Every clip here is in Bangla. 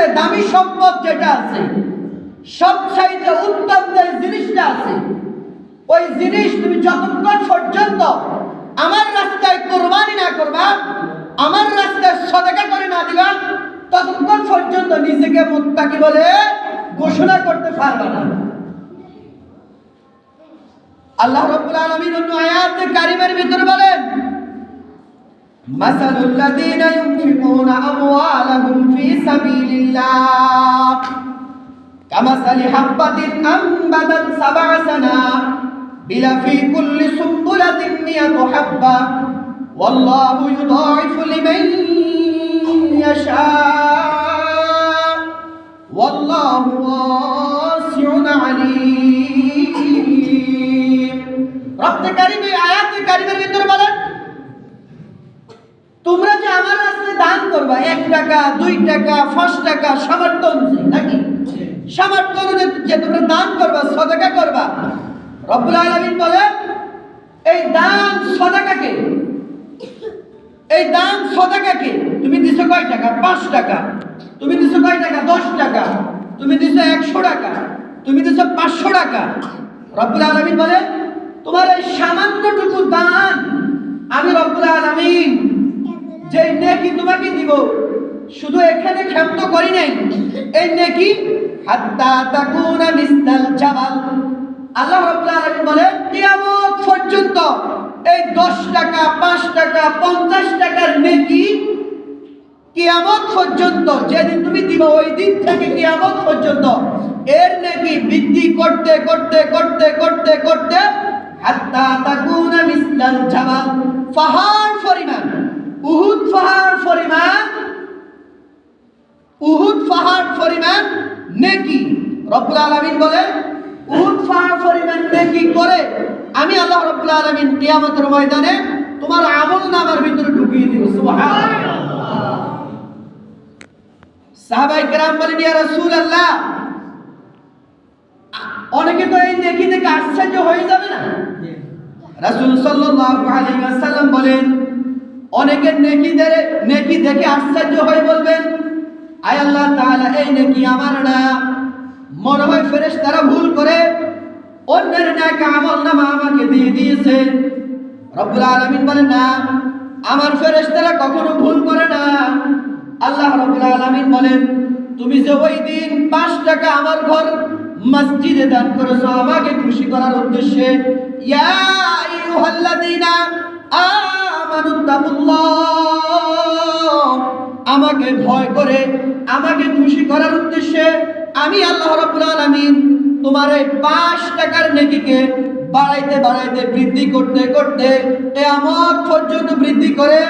সবচাইতে দামি সম্পদ যেটা আছে, সবচাইতে উত্তম যে জিনিসটা আছে, ওই জিনিস তুমি যতক্ষণ পর্যন্ত আমার রাস্তায় কোরবানি না করবা, আমার রাস্তায় সদকা করে না দিবা, ততক্ষণ পর্যন্ত নিজেকে মুত্তাকি বলে ঘোষণা করতে পারবা না। আল্লাহ রাব্বুল আলামিন অন্য আয়াতে কারিমের ভিতরে বলেন, মাসালুল লাযীনা ইউনফিকুনা আমওয়ালাহুম ফী সাবিলিল্লাহ কামাসালি হাব্বাতিন আমবাতাত সাবআ সানাবিলা ফী কুল্লি সুম্বুলাতিন মিয়াতু হাব্বা ওয়াল্লাহু ইউদাঈফু লিমান ইয়াশা ওয়াল্লাহু ওয়াসিউন আলীম। রব্বে কারীম এই আয়াতে কারিমের ভিতরে বলেন, তোমরা যে আমার রাস্তায় দান করবা, 1 টাকা 2 টাকা 5 টাকা সামর্থ্য অনুযায়ী, নাকি সামর্থ্য অনুযায়ী যে তোমরা দান করবা, সদকা করবা, রব্বুল আলামিন বলেন এই দান সদকাকে তুমি দিছো কয় টাকা? 5 টাকা। তুমি দিছো কয় টাকা? 10 টাকা। তুমি দিছো 100 টাকা। তুমি দিছো 500 টাকা। রব্বুল আলামিন বলেন তোমার এই সামান্যটুকু দান আমি রব্বুল আলামিন যে নেকি তোমাকে দিব, শুধু এখানে ক্ষান্ত করি নাই, এই নেকি হাত্তা তাকুনা মিসলাল জাবাল। আল্লাহ রাব্বুল আলামিন বলেন কিয়ামত পর্যন্ত এই 10 টাকা 5 টাকা 50 টাকার নেকি কিয়ামত পর্যন্ত, যেদিন তুমি দিবা ওই দিন থেকে কিয়ামত পর্যন্ত এর নেকি বৃদ্ধি করতে করতে করতে করতে করতে হাত্তা তাকুনা মিসলাল জাবাল, পাহাড় পরিমাণ, উহুদ পাহাড় পরিমাণ নেকি। রব্বুল আলামিন বলেন উহুদ পাহাড় পরিমাণ নেকি করে আমি আল্লাহ রব্বুল আলামিন কিয়ামতের ময়দানে তোমার আমলনামার ভিতরে ঢুকিয়ে দিব। সুবহানাল্লাহ। সাহাবায়ে কেরাম বলেন ইয়া রাসূলুল্লাহ, অনেকে তো এই নেকি দেখে আশ্চর্য হয়ে যাবে না? রাসূল সাল্লাল্লাহু আলাইহি ওয়াসাল্লাম বলেন অনেকের নেকি দেখে আশ্চর্য হয়ে বলবেন, আয় আল্লাহ তাআলা এই নেকি আমার না, মনে হয় ফেরেশতারা ভুল করে অন্যের নেকি আমলনামা আমাকে দিয়ে দিয়েছে। রব্বুল আলামিন বলেন না, আমার ফেরেশতারা কখনো ভুল করে না। আল্লাহ রাব্বুল আলামিন বলেন তুমি যে ওই দিন 5 টাকা আমার ঘর মসজিদে দান করেছো আমাকে খুশি করার উদ্দেশ্যে, ইয়া আইয়ুহাল্লাযীনা আমানুত্তাকুল্লাহ, আমাকে ভয় করে আমাকে খুশি করার উদ্দেশ্যে আমি আল্লাহ রাব্বুল আলামিন তোমার এই 5 টাকার নেকিকে বাড়াইতে বাড়াইতে বৃদ্ধি করতে করতে কিয়ামত পর্যন্ত বৃদ্ধি করে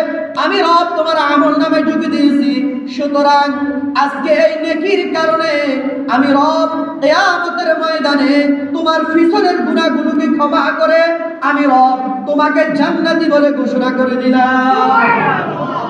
আমি রব তোমার আমলনামায় ঢুকে দিয়েছি। সুতরাং আজকে এই নেকির কারণে আমি রব কিয়ামতের ময়দানে তোমার পিছনের গুনাহগুলোকে ক্ষমা করে আমি রব তোমাকে জান্নাতি বলে ঘোষণা করে দিলাম।